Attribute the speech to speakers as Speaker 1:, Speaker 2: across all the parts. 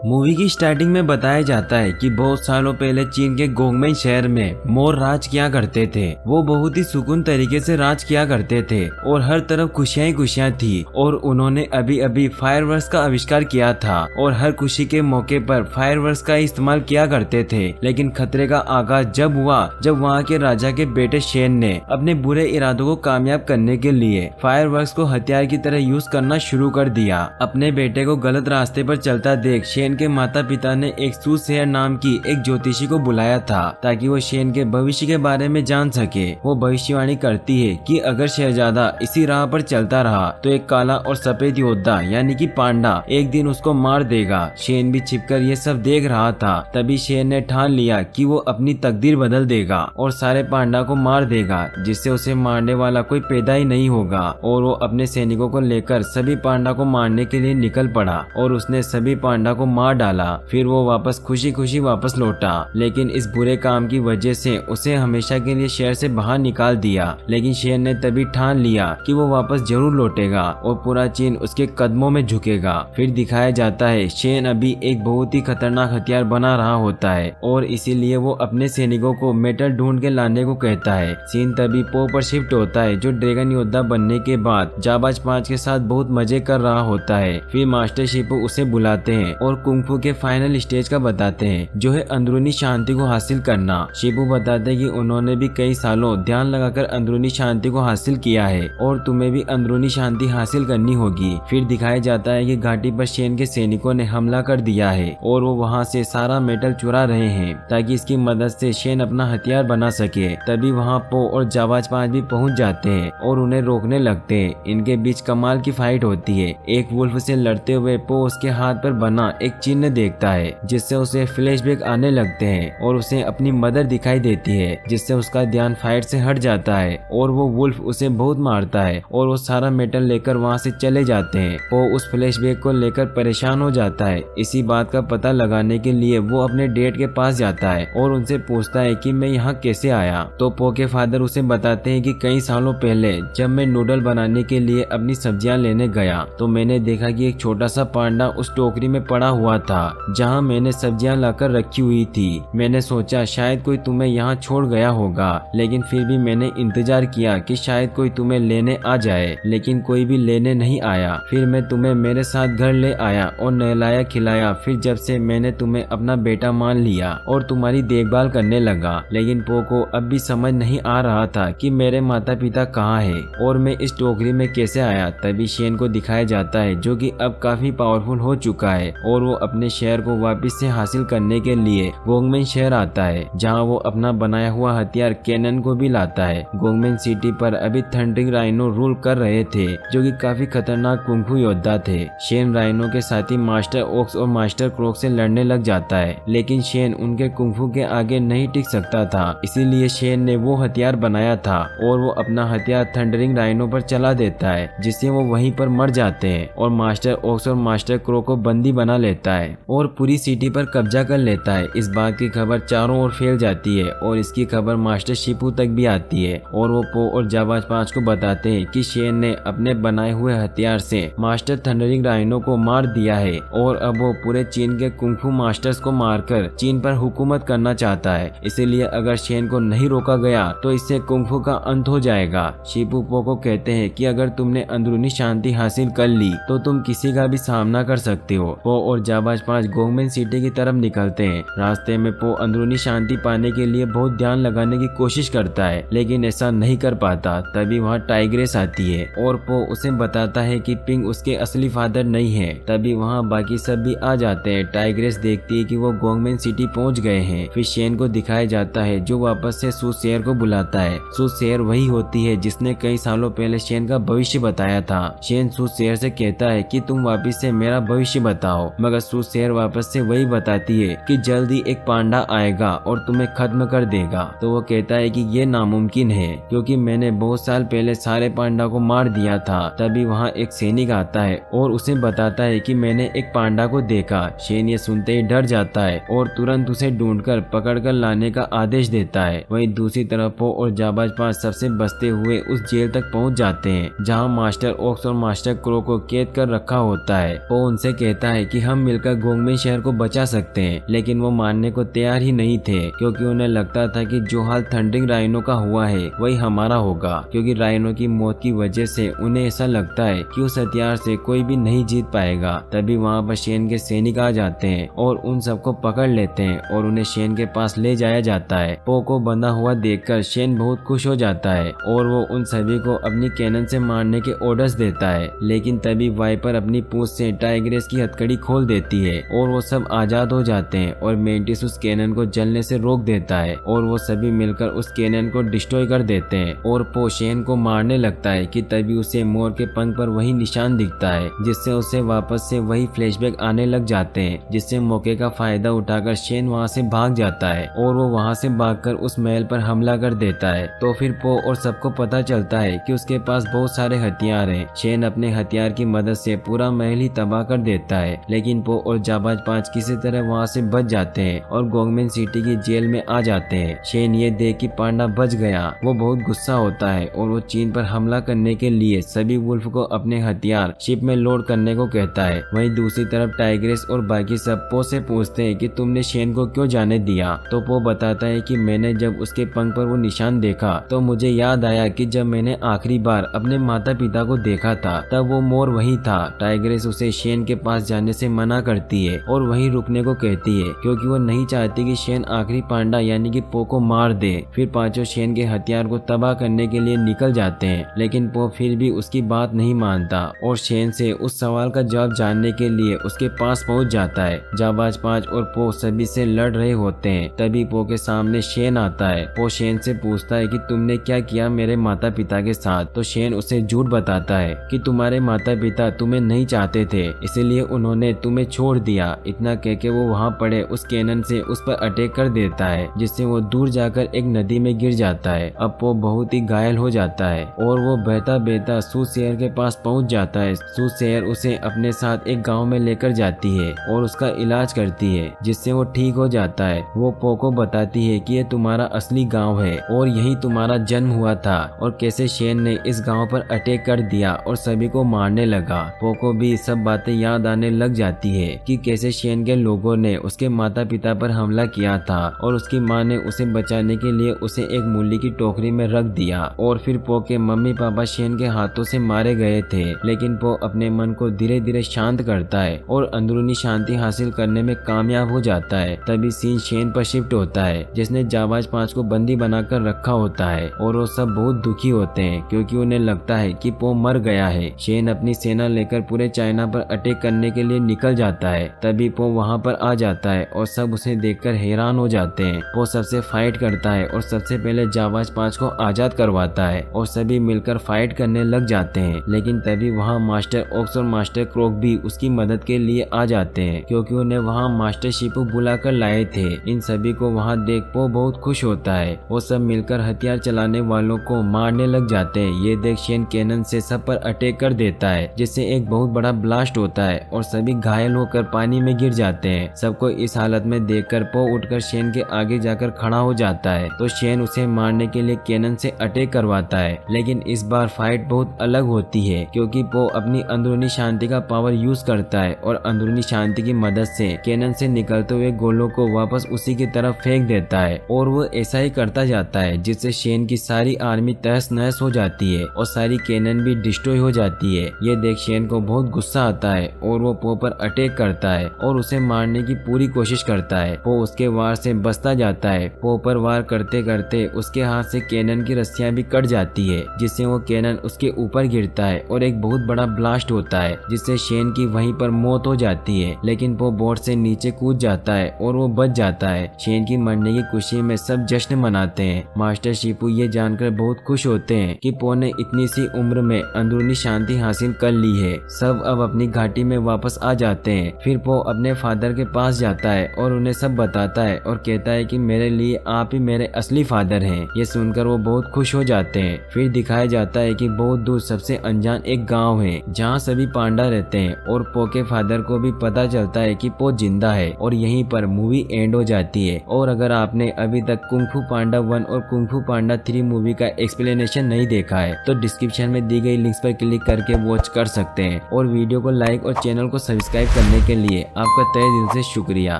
Speaker 1: Movie की starting में बताया जाता है कि बहुत सालों पहले चीन के गोंगमेन शहर में मोर राज किया करते थे। वो बहुत ही सुकून तरीके से राज किया करते थे और हर तरफ खुशियां ही खुशियां थी। और उन्होंने अभी अभी फायरवर्क्स का आविष्कार किया था और हर खुशी के मौके पर फायरवर्क्स का इस्तेमाल किया करते थे। लेकिन खतरे का आगाज जब हुआ जब वहाँ के राजा के बेटे शेन ने अपने बुरे इरादों को कामयाब करने के लिए फायरवर्क्स को हथियार की तरह यूज करना शुरू कर दिया। अपने बेटे को गलत रास्ते पर चलता देख शेन के माता पिता ने एक सूसेयर नाम की एक ज्योतिषी को बुलाया था ताकि वो शेन के भविष्य के बारे में जान सके। वो भविष्यवाणी करती है कि अगर शहजादा इसी राह पर चलता रहा तो एक काला और सफेद योद्धा यानी कि पांडा एक दिन उसको मार देगा। शेन भी छिपकर ये सब देख रहा था। तभी शेन ने ठान लिया कि वो अपनी तकदीर बदल देगा और सारे पांडा को मार देगा, जिससे उसे मारने वाला कोई पैदा ही नहीं होगा। और वो अपने सैनिकों को लेकर सभी पांडा को मारने के लिए निकल पड़ा और उसने सभी पांडा को मार डाला। फिर वो वापस खुशी खुशी वापस लौटा, लेकिन इस बुरे काम की वजह से उसे हमेशा के लिए शहर से बाहर निकाल दिया। लेकिन शेन ने तभी ठान लिया कि वो वापस जरूर लौटेगा और पूरा चीन उसके कदमों में झुकेगा। फिर दिखाया जाता है शेन अभी एक बहुत ही खतरनाक हथियार बना रहा होता है और इसीलिए वो अपने सैनिकों को मेटल ढूंढ के लाने को कहता है। सीन तभी पो पर शिफ्ट होता है जो ड्रैगन योद्धा बनने के बाद जाबाज 5 के साथ बहुत मजे कर रहा होता है। फिर मास्टर शिपू उसे बुलाते हैं और कुंग-फू के फाइनल स्टेज का बताते हैं जो है अंदरूनी शांति को हासिल करना। शिपू बताते हैं कि उन्होंने भी कई सालों ध्यान लगाकर अंदरूनी शांति को हासिल किया है और तुम्हें भी अंदरूनी शांति हासिल करनी होगी। फिर दिखाया जाता है कि घाटी पर शेन के सैनिकों ने हमला कर दिया है और वो वहाँ से सारा मेटल चुरा रहे हैं ताकि इसकी मदद से शेन अपना हथियार बना सके। तभी वहाँ पो और जाबाज 5 भी पहुँच जाते हैं और उन्हें रोकने लगते हैं। इनके बीच कमाल की फाइट होती है। एक वुल्फ से लड़ते हुए पो उसके हाथ पर बना एक चिन्ह देखता है जिससे उसे फ्लैशबैक आने लगते हैं और उसे अपनी मदर दिखाई देती है, जिससे उसका ध्यान फाइट से हट जाता है और वो वुल्फ उसे बहुत मारता है और वो सारा मेटल लेकर वहाँ से चले जाते हैं। वो उस फ्लैशबैक को लेकर परेशान हो जाता है। इसी बात का पता लगाने के लिए वो अपने डैड के पास जाता है और उनसे पूछता है कि मैं यहाँ कैसे आया। तो पो के फादर उसे बताते हैं कि कई सालों पहले जब मैं नूडल बनाने के लिए अपनी सब्जियां लेने गया तो मैंने देखा कि एक छोटा सा पांडा उस टोकरी में पड़ा हुआ था जहां मैंने सब्जियां लाकर रखी हुई थी। मैंने सोचा शायद कोई तुम्हें यहाँ छोड़ गया होगा, लेकिन फिर भी मैंने इंतजार किया कि शायद कोई तुम्हें लेने आ जाए, लेकिन कोई भी लेने नहीं आया। फिर मैं तुम्हें मेरे साथ घर ले आया और नहलाया खिलाया। फिर जब से मैंने तुम्हें अपना बेटा मान लिया और तुम्हारी देखभाल करने लगा। लेकिन पो को अब भी समझ नहीं आ रहा था कि मेरे माता पिता कहाँ है और मैं इस टोकरी में कैसे आया। तभी शेन को दिखाया जाता है जो कि अब काफी पावरफुल हो चुका है और वो अपने शहर को वापस से हासिल करने के लिए गोंगमेन शहर आता है, जहां वो अपना बनाया हुआ हथियार कैनन को भी लाता है। गोंगमेन सिटी पर अभी थंडरिंग राइनो रूल कर रहे थे जो कि काफी खतरनाक कुंग-फू योद्धा थे। शेन राइनो के साथी मास्टर ओक्स और मास्टर क्रोक से लड़ने लग जाता है, लेकिन शेन उनके कुंग-फू के आगे नहीं टिक सकता था। इसीलिए शेन ने वो हथियार बनाया था और वो अपना हथियार थंडरिंग राइनो पर चला देता है, जिससे वो वहीं पर मर जाते हैं और मास्टर ओक्स और मास्टर क्रोक को बंदी बना लेता है और पूरी सिटी पर कब्जा कर लेता है। इस बात की खबर चारों ओर फैल जाती है और इसकी खबर मास्टर शिपू तक भी आती है और वो पो और जाबाज 5 को बताते हैं कि शेन ने अपने बनाए हुए हथियार से मास्टर थंडरिंग राइनो को मार दिया है और अब वो पूरे चीन के कुंग-फू मास्टर्स को मारकर चीन पर हुकूमत करना चाहता है। इसीलिए अगर शेन को नहीं रोका गया तो इससे कुंग-फू का अंत हो जाएगा। शिपू पो को कहते हैं कि अगर तुमने अंदरूनी शांति हासिल कर ली तो तुम किसी का भी सामना कर सकते हो। पो और जाबाज 5 गोंगमेन सिटी की तरफ निकलते हैं। रास्ते में पो अंदरूनी शांति पाने के लिए बहुत ध्यान लगाने की कोशिश करता है, लेकिन ऐसा नहीं कर पाता। तभी वहाँ टाइग्रेस आती है और पो उसे बताता है कि पिंग उसके असली फादर नहीं है। तभी वहाँ बाकी सब भी आ जाते हैं। टाइग्रेस देखती है कि वो गोंगमेन सिटी पहुँच गए हैं। फिर शेन को दिखाया जाता है जो वापस से सूसेयर को बुलाता है। सूसेयर वही होती है जिसने कई सालों पहले शेन का भविष्य बताया था। शेन सूसेयर से कहता है कि तुम वापस से मेरा भविष्य बताओ, मगर सूसेयर वापस से वही बताती है कि जल्दी एक पांडा आएगा और तुम्हें खत्म कर देगा। तो वो कहता है कि ये नामुमकिन है क्योंकि मैंने बहुत साल पहले सारे पांडा को मार दिया था। तभी वहाँ एक सैनिक आता है और उसे बताता है कि मैंने एक पांडा को देखा। शेन ये सुनते ही डर जाता है और तुरंत उसे ढूंढकर पकड़कर लाने का आदेश देता है। वहीं दूसरी तरफ पो और जाबाज 5 सबसे बचते हुए उस जेल तक पहुँच जाते हैं जहाँ मास्टर ओक्स और मास्टर क्रो को कैद कर रखा होता है। वो उनसे कहता है कि हम मिलकर गोंगमेन शहर को बचा सकते हैं, लेकिन वो मानने को तैयार ही नहीं थे क्योंकि उन्हें लगता था कि जो हाल थंडरिंग राइनो का हुआ है वही हमारा होगा, क्योंकि राइनो की मौत की वजह से उन्हें ऐसा लगता है कि उस हथियार से कोई भी नहीं जीत पाएगा। तभी वहाँ पर शेन के सैनिक आ जाते हैं और उन सबको पकड़ लेते हैं और उन्हें शेन के पास ले जाया जाता है। पो को बंधा हुआ देखकर शेन बहुत खुश हो जाता है और वो उन सभी को अपनी कैनन से मारने के ऑर्डर्स देता है, लेकिन तभी वाइपर अपनी पूंछ से टाइग्रेस की हथकड़ी खोल देती है और वो सब आजाद हो जाते हैं और मेंटिस उस कैनन को जलने से रोक देता है और वो सभी मिलकर उस कैनन को डिस्ट्रॉय कर देते हैं और पो शेन को मारने लगता है कि तभी उसे मोर के पंख पर वही निशान दिखता है, जिससे उसे वापस से वही फ्लैशबैक आने लग जाते हैं, जिससे मौके का फायदा उठाकर शेन वहाँ से भाग जाता है और वो वहाँ से भागकर उस महल पर हमला कर देता है। तो फिर पो और सबको पता चलता है कि उसके पास बहुत सारे हथियार हैं। शेन अपने हथियार की मदद से पूरा महल ही तबाह कर देता है, लेकिन पो और जाबाज 5 किसी तरह वहाँ से बच जाते हैं और गोंगमेन सिटी की जेल में आ जाते हैं। शेन ये देख कि पांडा बच गया, वो बहुत गुस्सा होता है और वो चीन पर हमला करने के लिए सभी वुल्फ को अपने हथियार शिप में लोड करने को कहता है। वहीं दूसरी तरफ टाइग्रेस और बाकी सब पो से पूछते हैं कि तुमने शेन को क्यों जाने दिया। तो पो बताता है कि मैंने जब उसके पंख पर वो निशान देखा तो मुझे याद आया कि जब मैंने आखिरी बार अपने माता पिता को देखा था तब वो मोर वही था। टाइग्रेस उसे शेन के पास जाने से मना करती है और वहीं रुकने को कहती है क्योंकि वो नहीं चाहती कि शेन आखिरी पांडा यानी कि पो को मार दे। फिर पांचों शेन के हथियार को तबाह करने के लिए निकल जाते हैं, लेकिन पो फिर भी उसकी बात नहीं मानता और शेन से उस सवाल का जवाब जानने के लिए उसके पास पहुंच जाता है। जाबाज 5 और पो सभी से लड़ रहे होते हैं, तभी पो के सामने शेन आता है। पो शेन से पूछता है कि तुमने क्या किया मेरे माता पिता के साथ। तो शेन उसे झूठ बताता है कि तुम्हारे माता पिता तुम्हें नहीं चाहते थे, इसलिए उन्होंने तुम्हें छोड़ दिया। इतना कह के वो वहाँ पड़े उस कैनन से उस पर अटैक कर देता है, जिससे वो दूर जाकर एक नदी में गिर जाता है। अब पो बहुत ही घायल हो जाता है और वो बहता बहता सूसेयर के पास पहुंच जाता है। सूसेयर उसे अपने साथ एक गांव में लेकर जाती है और उसका इलाज करती है, जिससे वो ठीक हो जाता है। वो पो को बताती है कि ये तुम्हारा असली गांव है और यही तुम्हारा जन्म हुआ था और कैसे शेन ने इस गांव पर अटैक कर दिया और सभी को मारने लगा। पो को भी सब बातें याद आने लग जाती है कि कैसे शेन के लोगों ने उसके माता पिता पर हमला किया था और उसकी माँ ने उसे बचाने के लिए उसे एक मूली की टोकरी में रख दिया। और फिर पो के मम्मी पापा शेन के हाथों से मारे गए थे, लेकिन पो अपने मन को धीरे धीरे शांत करता है और अंदरूनी शांति हासिल करने में कामयाब हो जाता है। तभी सीन शेन पर शिफ्ट होता है, जिसने जाबाज 5 को बंदी बनाकर रखा होता है और वो सब बहुत दुखी होते हैं क्योंकि उन्हें लगता है कि पो मर गया है। शेन अपनी सेना लेकर पूरे चाइना पर अटैक करने के लिए निकल जाता है। तभी पो वहाँ पर आ जाता है और सब उसे देखकर हैरान हो जाते हैं। पो सबसे फाइट करता है और सबसे पहले जाबाज 5 को आजाद करवाता है और सभी मिलकर फाइट करने लग जाते हैं। लेकिन तभी वहाँ मास्टर ऑक्स और मास्टर क्रोक भी उसकी मदद के लिए आ जाते हैं क्योंकि उन्हें वहाँ मास्टर शिपू बुलाकर लाए थे। इन सभी को वहाँ देख पो बहुत खुश होता है। वो सब मिलकर हथियार चलाने वालों को मारने लग जाते हैं। ये देख शेन कैनन से सब पर अटैक कर देता है, जिससे एक बहुत बड़ा ब्लास्ट होता है और सभी घायल होकर पानी में गिर जाते हैं। सबको इस हालत में देखकर पो उठकर शेन के आगे जाकर खड़ा हो जाता है। तो शेन उसे मारने के लिए कैनन से अटैक करवाता है, लेकिन इस बार फाइट बहुत अलग होती है क्योंकि पो अपनी अंदरूनी शांति का पावर यूज करता है और अंदरूनी शांति की मदद से कैनन से निकलते हुए गोलों को वापस उसी की तरफ फेंक देता है और वो ऐसा ही करता जाता है, जिससे शेन की सारी आर्मी तहस नहस हो जाती है और सारी कैनन भी डिस्ट्रॉय हो जाती है। ये देख शेन को बहुत गुस्सा आता है और वो पो पर अटैक करता है और उसे मारने की पूरी कोशिश करता है। पो उसके वार से बचता जाता है। पो पर वार करते करते उसके हाथ से कैनन की रस्सियां भी कट जाती है, जिससे वो कैनन उसके ऊपर गिरता है और एक बहुत बड़ा ब्लास्ट होता है, जिससे शेन की वहीं पर मौत हो जाती है। लेकिन पो बोट से नीचे कूद जाता है और वो बच जाता है। शेन की मरने की खुशी में सब जश्न मनाते हैं। मास्टर शिपू ये जानकर बहुत खुश होते हैं कि पो ने इतनी सी उम्र में अंदरूनी शांति हासिल कर ली है। सब अब अपनी घाटी में वापस आ जाते हैं। फिर पो अपने फादर के पास जाता है और उन्हें सब बताता है और कहता है कि मेरे लिए आप ही मेरे असली फादर हैं। ये सुनकर वो बहुत खुश हो जाते हैं। फिर दिखाया जाता है कि बहुत दूर सबसे अनजान एक गांव है जहां सभी पांडा रहते हैं और पो के फादर को भी पता चलता है कि पो जिंदा है और यहीं पर मूवी एंड हो जाती है। और अगर आपने अभी तक कुंग फू पांडा 1 और कुंग फू पांडा 3 मूवी का एक्सप्लेनेशन नहीं देखा है तो डिस्क्रिप्शन में दी गई लिंक्स पर क्लिक करके वॉच कर सकते हैं और वीडियो को लाइक और चैनल को सब्सक्राइब करने के लिए आपका तहे दिल से शुक्रिया।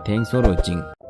Speaker 1: Thanks for watching.